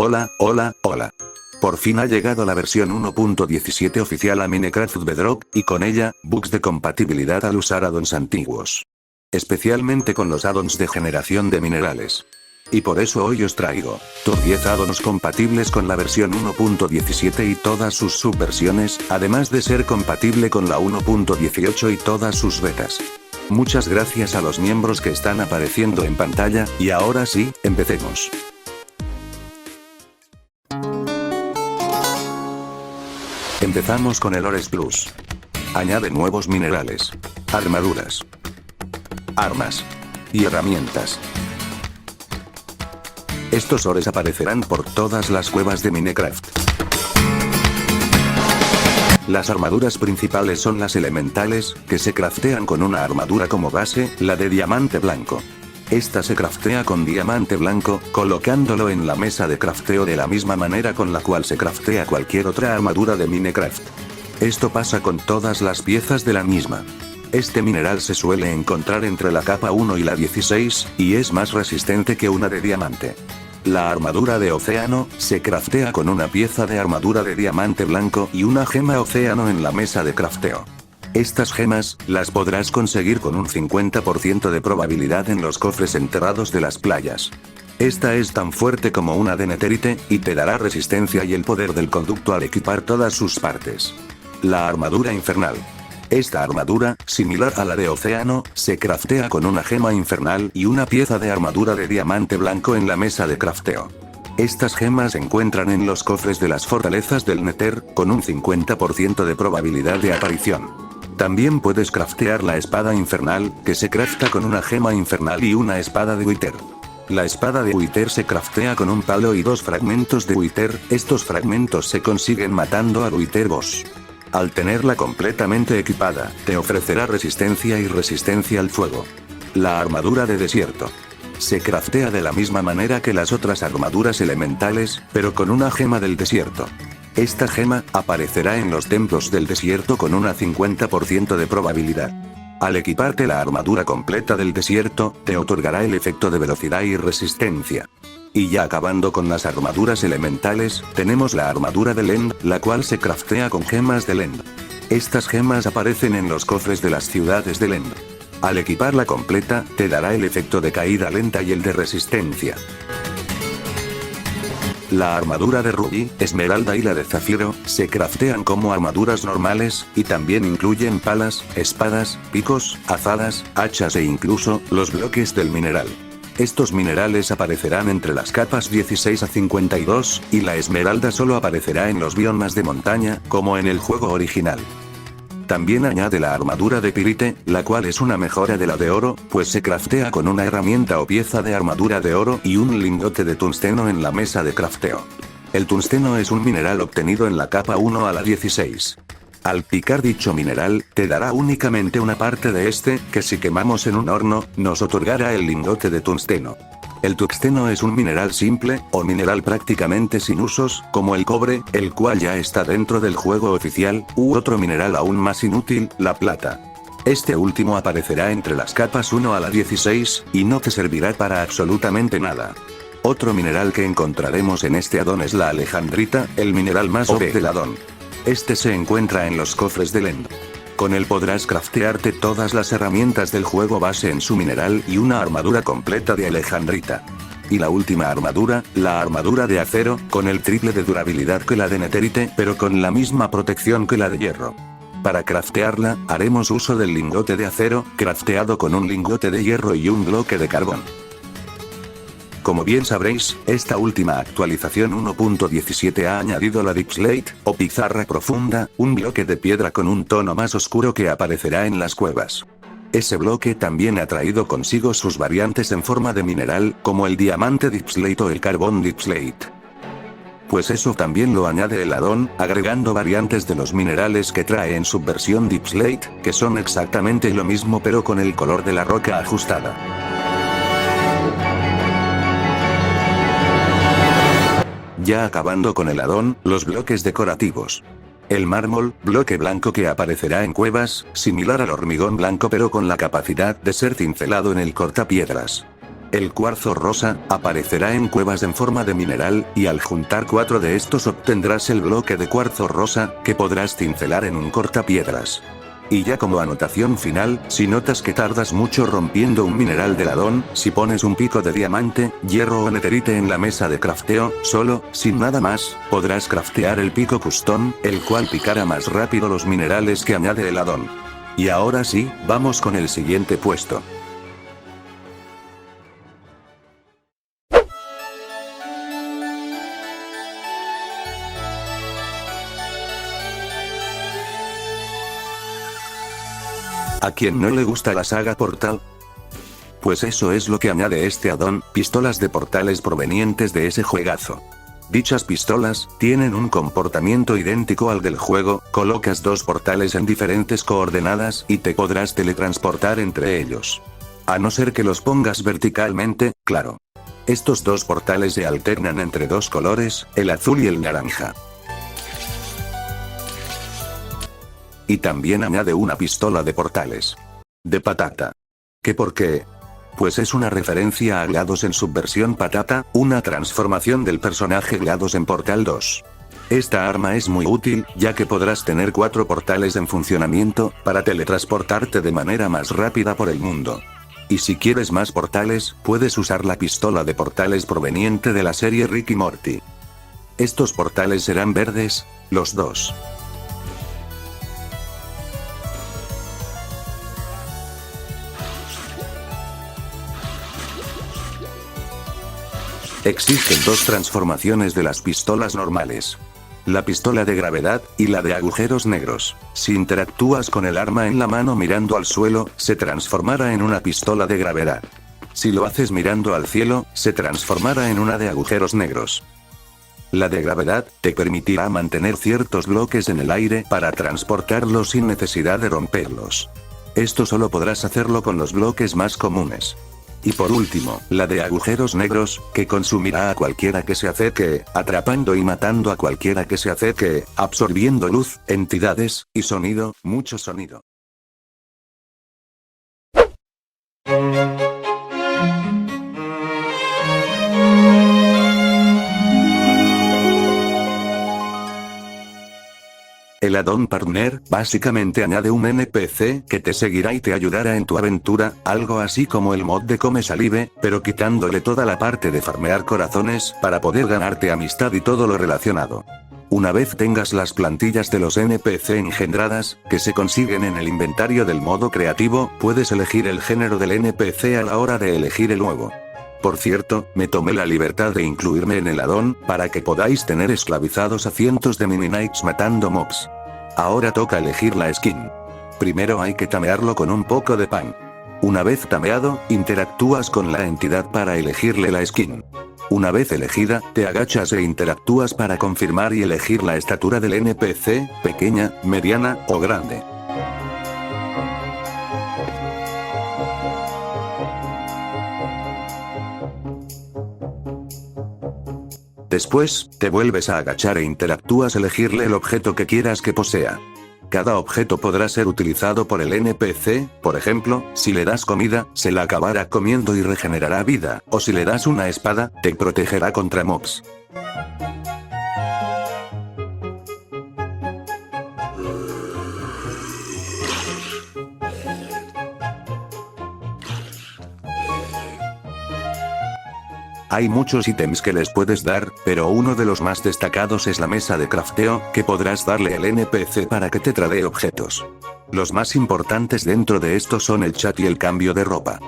Hola, hola, hola. Por fin ha llegado la versión 1.17 oficial a Minecraft Bedrock, y con ella, bugs de compatibilidad al usar addons antiguos. Especialmente con los addons de generación de minerales. Y por eso hoy os traigo, top 10 addons compatibles con la versión 1.17 y todas sus subversiones, además de ser compatible con la 1.18 y todas sus betas. Muchas gracias a los miembros que están apareciendo en pantalla, y ahora sí, empecemos. Empezamos con el Ores Plus. Añade nuevos minerales, armaduras, armas y herramientas. Estos ores aparecerán por todas las cuevas de Minecraft. Las armaduras principales son las elementales, que se craftean con una armadura como base, la de diamante blanco. Esta se craftea con diamante blanco, colocándolo en la mesa de crafteo de la misma manera con la cual se craftea cualquier otra armadura de Minecraft. Esto pasa con todas las piezas de la misma. Este mineral se suele encontrar entre la capa 1 y la 16, y es más resistente que una de diamante. La armadura de océano, se craftea con una pieza de armadura de diamante blanco y una gema océano en la mesa de crafteo. Estas gemas, las podrás conseguir con un 50% de probabilidad en los cofres enterrados de las playas. Esta es tan fuerte como una de netherite, y te dará resistencia y el poder del conducto al equipar todas sus partes. La armadura infernal. Esta armadura, similar a la de océano, se craftea con una gema infernal y una pieza de armadura de diamante blanco en la mesa de crafteo. Estas gemas se encuentran en los cofres de las fortalezas del Nether, con un 50% de probabilidad de aparición. También puedes craftear la espada infernal, que se crafta con una gema infernal y una espada de Wither. La espada de Wither se craftea con un palo y 2 fragmentos de Wither, estos fragmentos se consiguen matando al Wither boss. Al tenerla completamente equipada, te ofrecerá resistencia y resistencia al fuego. La armadura de desierto. Se craftea de la misma manera que las otras armaduras elementales, pero con una gema del desierto. Esta gema aparecerá en los templos del desierto con una 50% de probabilidad. Al equiparte la armadura completa del desierto, te otorgará el efecto de velocidad y resistencia. Y ya acabando con las armaduras elementales, tenemos la armadura del End, la cual se craftea con gemas del End. Estas gemas aparecen en los cofres de las ciudades del End. Al equiparla completa, te dará el efecto de caída lenta y el de resistencia. La armadura de rubí, esmeralda y la de zafiro, se craftean como armaduras normales, y también incluyen palas, espadas, picos, azadas, hachas e incluso, los bloques del mineral. Estos minerales aparecerán entre las capas 16 a 52, y la esmeralda solo aparecerá en los biomas de montaña, como en el juego original. También añade la armadura de pirite, la cual es una mejora de la de oro, pues se craftea con una herramienta o pieza de armadura de oro y un lingote de tungsteno en la mesa de crafteo. El tungsteno es un mineral obtenido en la capa 1 a la 16. Al picar dicho mineral, te dará únicamente una parte de este, que si quemamos en un horno, nos otorgará el lingote de tungsteno. El tungsteno es un mineral simple, o mineral prácticamente sin usos, como el cobre, el cual ya está dentro del juego oficial, u otro mineral aún más inútil, la plata. Este último aparecerá entre las capas 1 a la 16, y no te servirá para absolutamente nada. Otro mineral que encontraremos en este addon es la alejandrita, el mineral más OP del addon. Este se encuentra en los cofres del End. Con él podrás craftearte todas las herramientas del juego base en su mineral y una armadura completa de alejandrita. Y la última armadura, la armadura de acero, con el triple de durabilidad que la de netherite, pero con la misma protección que la de hierro. Para craftearla, haremos uso del lingote de acero, crafteado con un lingote de hierro y un bloque de carbón. Como bien sabréis, esta última actualización 1.17 ha añadido la Deep Slate, o pizarra profunda, un bloque de piedra con un tono más oscuro que aparecerá en las cuevas. Ese bloque también ha traído consigo sus variantes en forma de mineral, como el diamante Deep Slate o el carbón Deep Slate. Pues eso también lo añade el addon, agregando variantes de los minerales que trae en su versión Deep Slate, que son exactamente lo mismo pero con el color de la roca ajustada. Ya acabando con el addon, los bloques decorativos. El mármol, bloque blanco que aparecerá en cuevas, similar al hormigón blanco pero con la capacidad de ser cincelado en el cortapiedras. El cuarzo rosa aparecerá en cuevas en forma de mineral, y al juntar 4 de estos obtendrás el bloque de cuarzo rosa, que podrás cincelar en un cortapiedras. Y ya como anotación final, si notas que tardas mucho rompiendo un mineral de ladón, si pones un pico de diamante, hierro o netherite en la mesa de crafteo, solo, sin nada más, podrás craftear el pico custom, el cual picará más rápido los minerales que añade el ladón. Y ahora sí, vamos con el siguiente puesto. ¿A quien no le gusta la saga Portal? Pues eso es lo que añade este addon, pistolas de portales provenientes de ese juegazo. Dichas pistolas tienen un comportamiento idéntico al del juego, colocas 2 portales en diferentes coordenadas y te podrás teletransportar entre ellos. A no ser que los pongas verticalmente, claro. Estos 2 portales se alternan entre 2 colores, el azul y el naranja. Y también añade una pistola de portales. De patata. ¿Qué por qué? Pues es una referencia a GLaDOS en Subversión Patata, una transformación del personaje GLaDOS en Portal 2. Esta arma es muy útil, ya que podrás tener 4 portales en funcionamiento, para teletransportarte de manera más rápida por el mundo. Y si quieres más portales, puedes usar la pistola de portales proveniente de la serie Rick y Morty. Estos portales serán verdes, los 2. Existen 2 transformaciones de las pistolas normales. La pistola de gravedad, y la de agujeros negros. Si interactúas con el arma en la mano mirando al suelo, se transformará en una pistola de gravedad. Si lo haces mirando al cielo, se transformará en una de agujeros negros. La de gravedad, te permitirá mantener ciertos bloques en el aire para transportarlos sin necesidad de romperlos. Esto solo podrás hacerlo con los bloques más comunes. Y por último, la de agujeros negros, que consumirá a cualquiera que se acerque, atrapando y matando a cualquiera que se acerque, absorbiendo luz, entidades, y sonido, mucho sonido. El addon Partner, básicamente añade un NPC que te seguirá y te ayudará en tu aventura, algo así como el mod de Come Salive, pero quitándole toda la parte de farmear corazones para poder ganarte amistad y todo lo relacionado. Una vez tengas las plantillas de los NPC engendradas, que se consiguen en el inventario del modo creativo, puedes elegir el género del NPC a la hora de elegir el nuevo. Por cierto, me tomé la libertad de incluirme en el addon, para que podáis tener esclavizados a cientos de mini-knights matando mobs. Ahora toca elegir la skin. Primero hay que tamearlo con un poco de pan. Una vez tameado, interactúas con la entidad para elegirle la skin. Una vez elegida, te agachas e interactúas para confirmar y elegir la estatura del NPC, pequeña, mediana o grande. Después, te vuelves a agachar e interactúas elegirle el objeto que quieras que posea. Cada objeto podrá ser utilizado por el NPC, por ejemplo, si le das comida, se la acabará comiendo y regenerará vida, o si le das una espada, te protegerá contra mobs. Hay muchos ítems que les puedes dar, pero uno de los más destacados es la mesa de crafteo, que podrás darle al NPC para que te tradee objetos. Los más importantes dentro de estos son el chat y el cambio de ropa.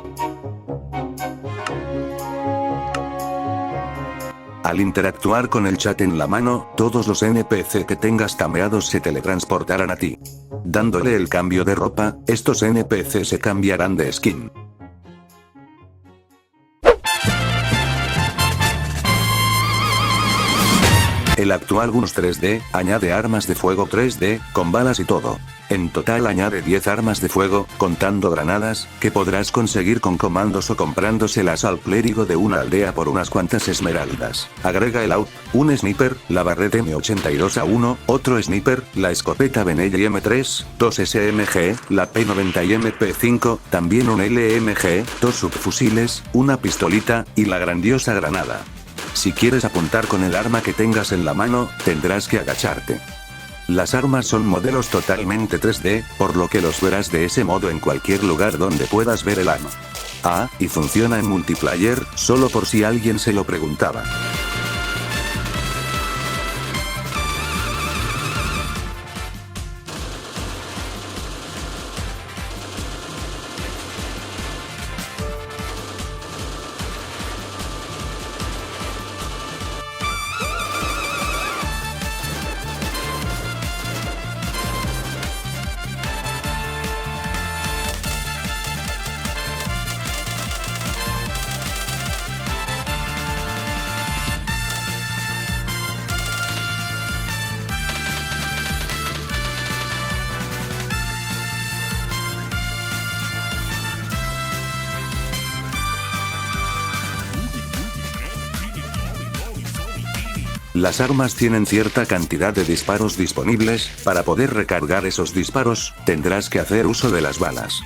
Al interactuar con el chat en la mano, todos los NPC que tengas tameados se teletransportarán a ti. Dándole el cambio de ropa, estos NPC se cambiarán de skin. El actual Guns 3D, añade armas de fuego 3D, con balas y todo. En total añade 10 armas de fuego, contando granadas, que podrás conseguir con comandos o comprándoselas al clérigo de una aldea por unas cuantas esmeraldas. Agrega el AUG, un sniper, la Barrett M82A1, otro sniper, la escopeta Benelli M3, 2 SMG, la P90 y MP5, también un LMG, 2 subfusiles, una pistolita, y la grandiosa granada. Si quieres apuntar con el arma que tengas en la mano, tendrás que agacharte. Las armas son modelos totalmente 3D, por lo que los verás de ese modo en cualquier lugar donde puedas ver el arma. Ah, y funciona en multiplayer, solo por si alguien se lo preguntaba. Las armas tienen cierta cantidad de disparos disponibles, para poder recargar esos disparos, tendrás que hacer uso de las balas.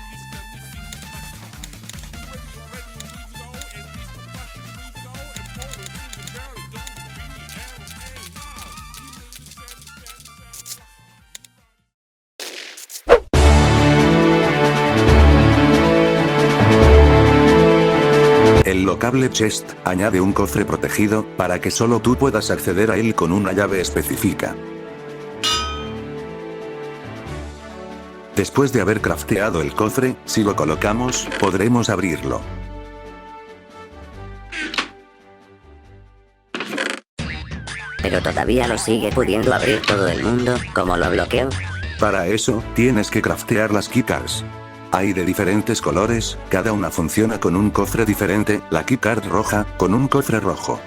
El locable chest, añade un cofre protegido, para que solo tú puedas acceder a él con una llave específica. Después de haber crafteado el cofre, si lo colocamos, podremos abrirlo. Pero todavía lo sigue pudiendo abrir todo el mundo, ¿cómo lo bloqueo? Para eso, tienes que craftear las keycards. Hay de diferentes colores, cada una funciona con un cofre diferente, la keycard roja, con un cofre rojo.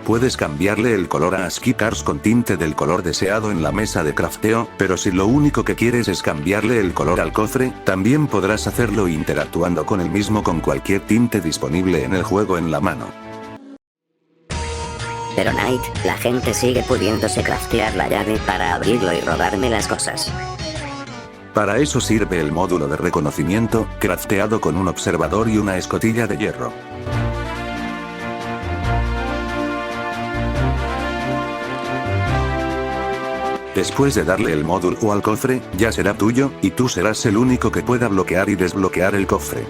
Puedes cambiarle el color a las keycards con tinte del color deseado en la mesa de crafteo, pero si lo único que quieres es cambiarle el color al cofre, también podrás hacerlo interactuando con el mismo con cualquier tinte disponible en el juego en la mano. Pero Knight, la gente sigue pudiéndose craftear la llave para abrirlo y robarme las cosas. Para eso sirve el módulo de reconocimiento, crafteado con un observador y una escotilla de hierro. Después de darle el módulo al cofre, ya será tuyo, y tú serás el único que pueda bloquear y desbloquear el cofre.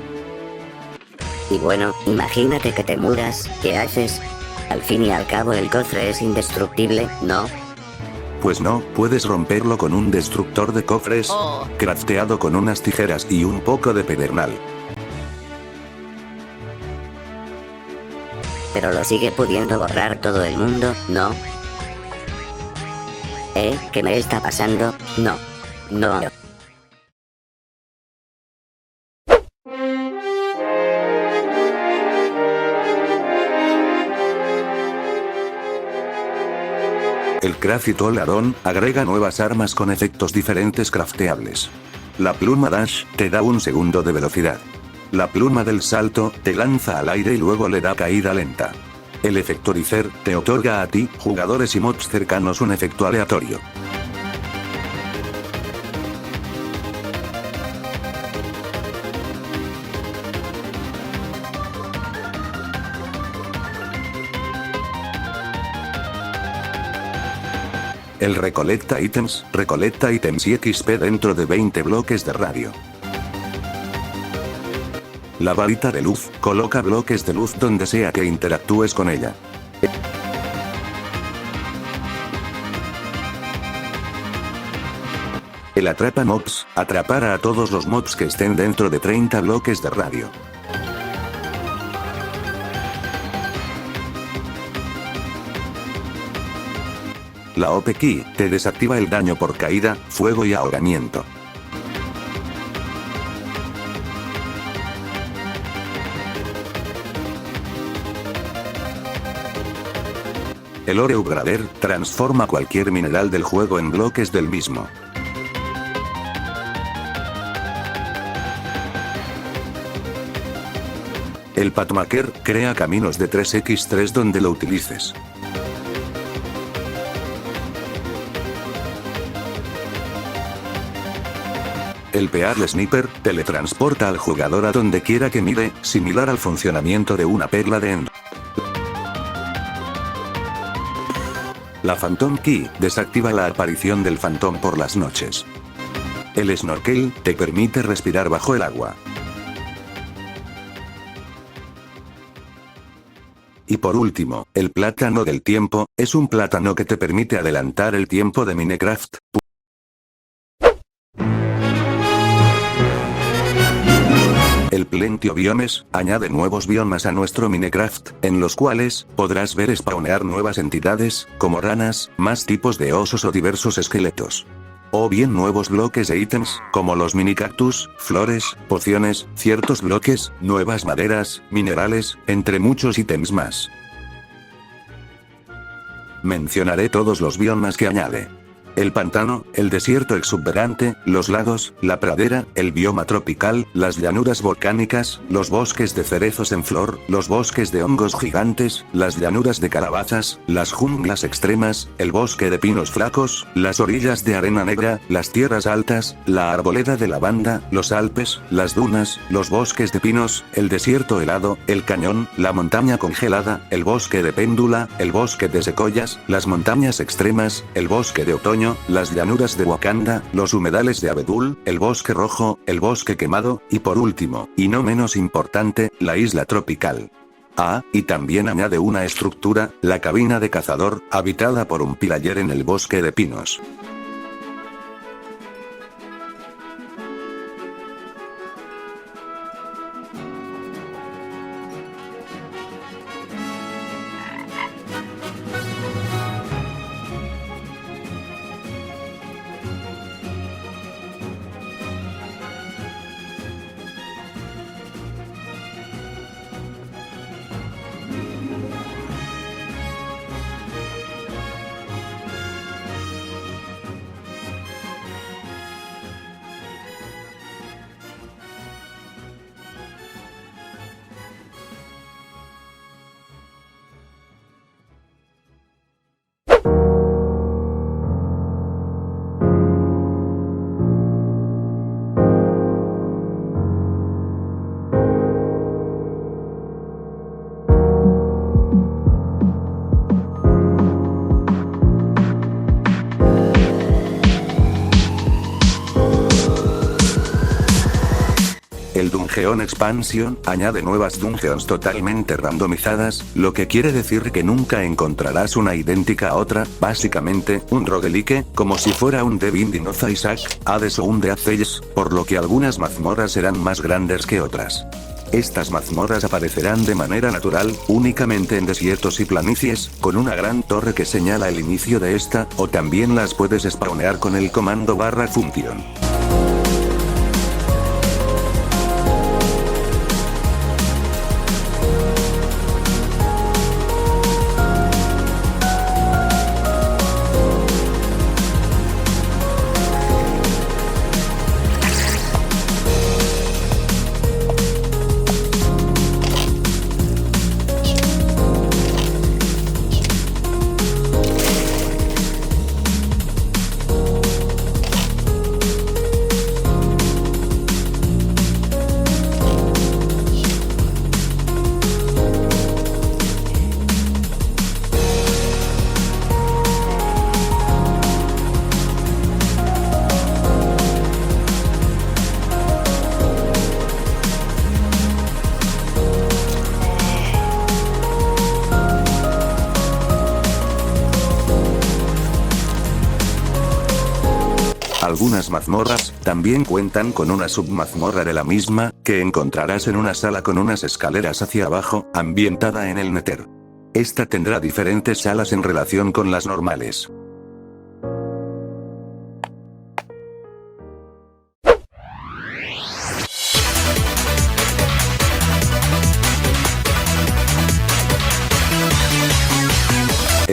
Y bueno, imagínate que te mudas, ¿qué haces? Al fin y al cabo el cofre es indestructible, ¿no? Pues no, puedes romperlo con un destructor de cofres, crafteado con unas tijeras y un poco de pedernal. Pero lo sigue pudiendo borrar todo el mundo, ¿no? ¿Qué me está pasando? No. No. El Craft Tool Add-on agrega nuevas armas con efectos diferentes crafteables. La pluma Dash te da un segundo de velocidad. La pluma del salto te lanza al aire y luego le da caída lenta. El efectorizer te otorga a ti, jugadores y mobs cercanos un efecto aleatorio. El recolecta ítems y XP dentro de 20 bloques de radio. La varita de luz, coloca bloques de luz donde sea que interactúes con ella. El atrapa mobs, atrapará a todos los mobs que estén dentro de 30 bloques de radio. La OP Key te desactiva el daño por caída, fuego y ahogamiento. El Ore Upgrader transforma cualquier mineral del juego en bloques del mismo. El Pathmaker crea caminos de 3x3 donde lo utilices. El Pearl Sniper teletransporta al jugador a donde quiera que mire, similar al funcionamiento de una perla de End. La Phantom Key desactiva la aparición del Phantom por las noches. El Snorkel te permite respirar bajo el agua. Y por último, el Plátano del Tiempo, es un plátano que te permite adelantar el tiempo de Minecraft. El Plentio Biomes añade nuevos biomas a nuestro Minecraft, en los cuales podrás ver spawnear nuevas entidades, como ranas, más tipos de osos o diversos esqueletos. O bien nuevos bloques de ítems, como los mini cactus, flores, pociones, ciertos bloques, nuevas maderas, minerales, entre muchos ítems más. Mencionaré todos los biomas que añade. El pantano, el desierto exuberante, los lagos, la pradera, el bioma tropical, las llanuras volcánicas, los bosques de cerezos en flor, los bosques de hongos gigantes, las llanuras de calabazas, las junglas extremas, el bosque de pinos flacos, las orillas de arena negra, las tierras altas, la arboleda de lavanda, los Alpes, las dunas, los bosques de pinos, el desierto helado, el cañón, la montaña congelada, el bosque de péndula, el bosque de secoyas, las montañas extremas, el bosque de otoño, las llanuras de Wakanda, los humedales de Abedul, el bosque rojo, el bosque quemado, y por último, y no menos importante, la isla tropical. Y también añade una estructura, la cabina de cazador, habitada por un pillager en el bosque de pinos. El Dungeon Expansion añade nuevas dungeons totalmente randomizadas, lo que quiere decir que nunca encontrarás una idéntica a otra, básicamente, un roguelike, como si fuera un The Binding of Isaac, Hades o un Dead Cells, por lo que algunas mazmorras serán más grandes que otras. Estas mazmorras aparecerán de manera natural, únicamente en desiertos y planicies, con una gran torre que señala el inicio de esta, o también las puedes spawnear con el comando /function. Algunas mazmorras también cuentan con una submazmorra de la misma, que encontrarás en una sala con unas escaleras hacia abajo, ambientada en el Nether. Esta tendrá diferentes salas en relación con las normales.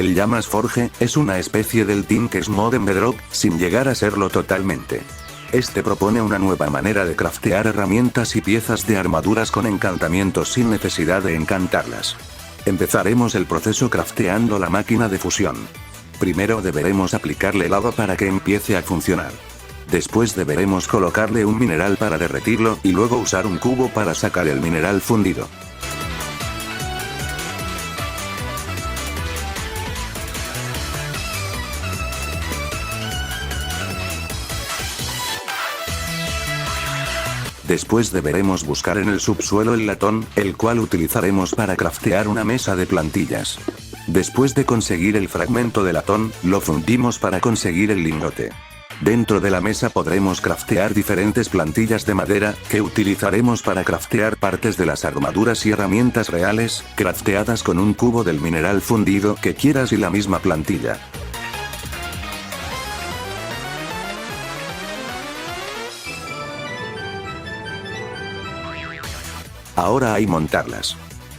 El Llamas Forge es una especie del Team Keys Mod en Bedrock, sin llegar a serlo totalmente. Este propone una nueva manera de craftear herramientas y piezas de armaduras con encantamientos sin necesidad de encantarlas. Empezaremos el proceso crafteando la máquina de fusión. Primero deberemos aplicarle lava para que empiece a funcionar. Después deberemos colocarle un mineral para derretirlo y luego usar un cubo para sacar el mineral fundido. Después deberemos buscar en el subsuelo el latón, el cual utilizaremos para craftear una mesa de plantillas. Después de conseguir el fragmento de latón, lo fundimos para conseguir el lingote. Dentro de la mesa podremos craftear diferentes plantillas de madera, que utilizaremos para craftear partes de las armaduras y herramientas reales, crafteadas con un cubo del mineral fundido que quieras y la misma plantilla. Ahora hay montarlas.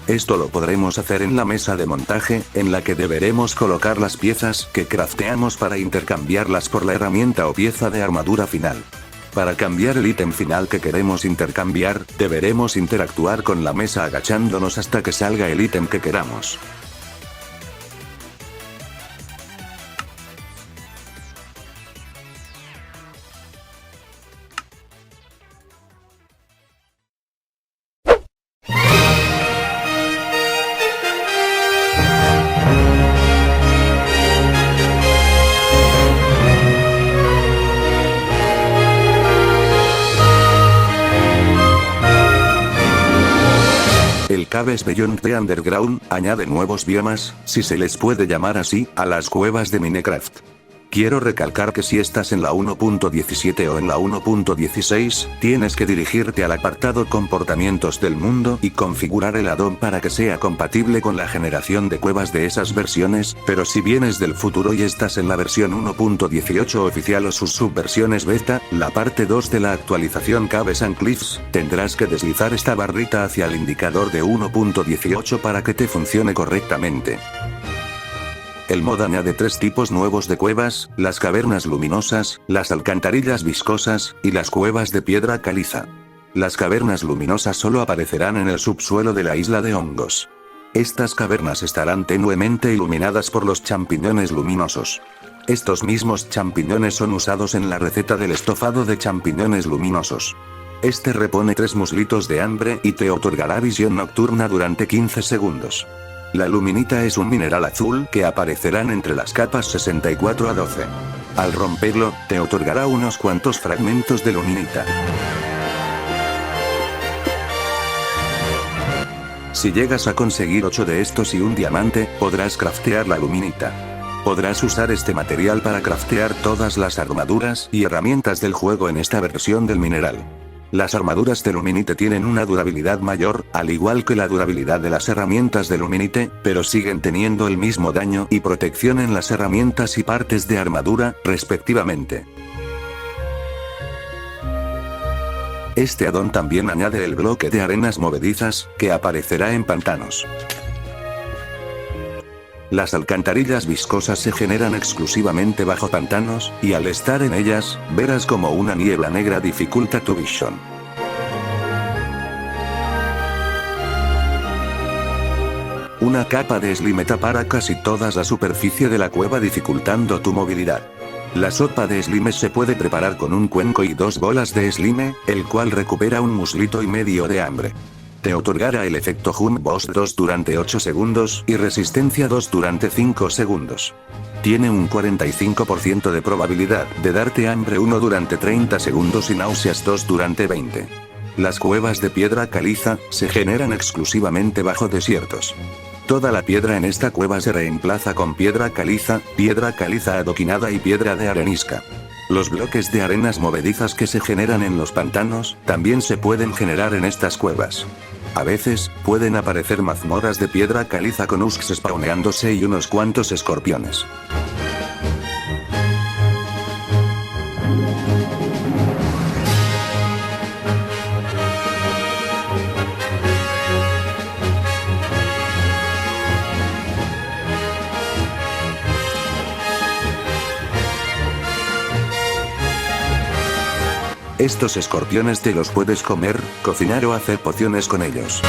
Esto lo podremos hacer en la mesa de montaje, en la que deberemos colocar las piezas que crafteamos para intercambiarlas por la herramienta o pieza de armadura final. Para cambiar el ítem final que queremos intercambiar, deberemos interactuar con la mesa agachándonos hasta que salga el ítem que queramos. El Caves Beyond the Underground añade nuevos biomas, si se les puede llamar así, a las cuevas de Minecraft. Quiero recalcar que si estás en la 1.17 o en la 1.16, tienes que dirigirte al apartado Comportamientos del mundo y configurar el add-on para que sea compatible con la generación de cuevas de esas versiones, pero si vienes del futuro y estás en la versión 1.18 oficial o sus subversiones beta, la parte 2 de la actualización Caves and Cliffs, tendrás que deslizar esta barrita hacia el indicador de 1.18 para que te funcione correctamente. El mod añade 3 tipos nuevos de cuevas, las cavernas luminosas, las alcantarillas viscosas, y las cuevas de piedra caliza. Las cavernas luminosas solo aparecerán en el subsuelo de la isla de hongos. Estas cavernas estarán tenuemente iluminadas por los champiñones luminosos. Estos mismos champiñones son usados en la receta del estofado de champiñones luminosos. Este repone 3 muslitos de hambre y te otorgará visión nocturna durante 15 segundos. La luminita es un mineral azul que aparecerán entre las capas 64 a 12. Al romperlo, te otorgará unos cuantos fragmentos de luminita. Si llegas a conseguir 8 de estos y un diamante, podrás craftear la luminita. Podrás usar este material para craftear todas las armaduras y herramientas del juego en esta versión del mineral. Las armaduras de Luminite tienen una durabilidad mayor, al igual que la durabilidad de las herramientas de Luminite, pero siguen teniendo el mismo daño y protección en las herramientas y partes de armadura, respectivamente. Este addon también añade el bloque de arenas movedizas, que aparecerá en pantanos. Las alcantarillas viscosas se generan exclusivamente bajo pantanos, y al estar en ellas, verás como una niebla negra dificulta tu visión. Una capa de slime tapará casi toda la superficie de la cueva dificultando tu movilidad. La sopa de slime se puede preparar con un cuenco y 2 bolas de slime, el cual recupera un muslito y medio de hambre. Te otorgará el efecto Jump Boss 2 durante 8 segundos y resistencia 2 durante 5 segundos. Tiene un 45% de probabilidad de darte hambre 1 durante 30 segundos y náuseas 2 durante 20. Las cuevas de piedra caliza se generan exclusivamente bajo desiertos. Toda la piedra en esta cueva se reemplaza con piedra caliza adoquinada y piedra de arenisca. Los bloques de arenas movedizas que se generan en los pantanos, también se pueden generar en estas cuevas. A veces, pueden aparecer mazmorras de piedra caliza con usks spawneándose y unos cuantos escorpiones. Estos escorpiones te los puedes comer, cocinar o hacer pociones con ellos.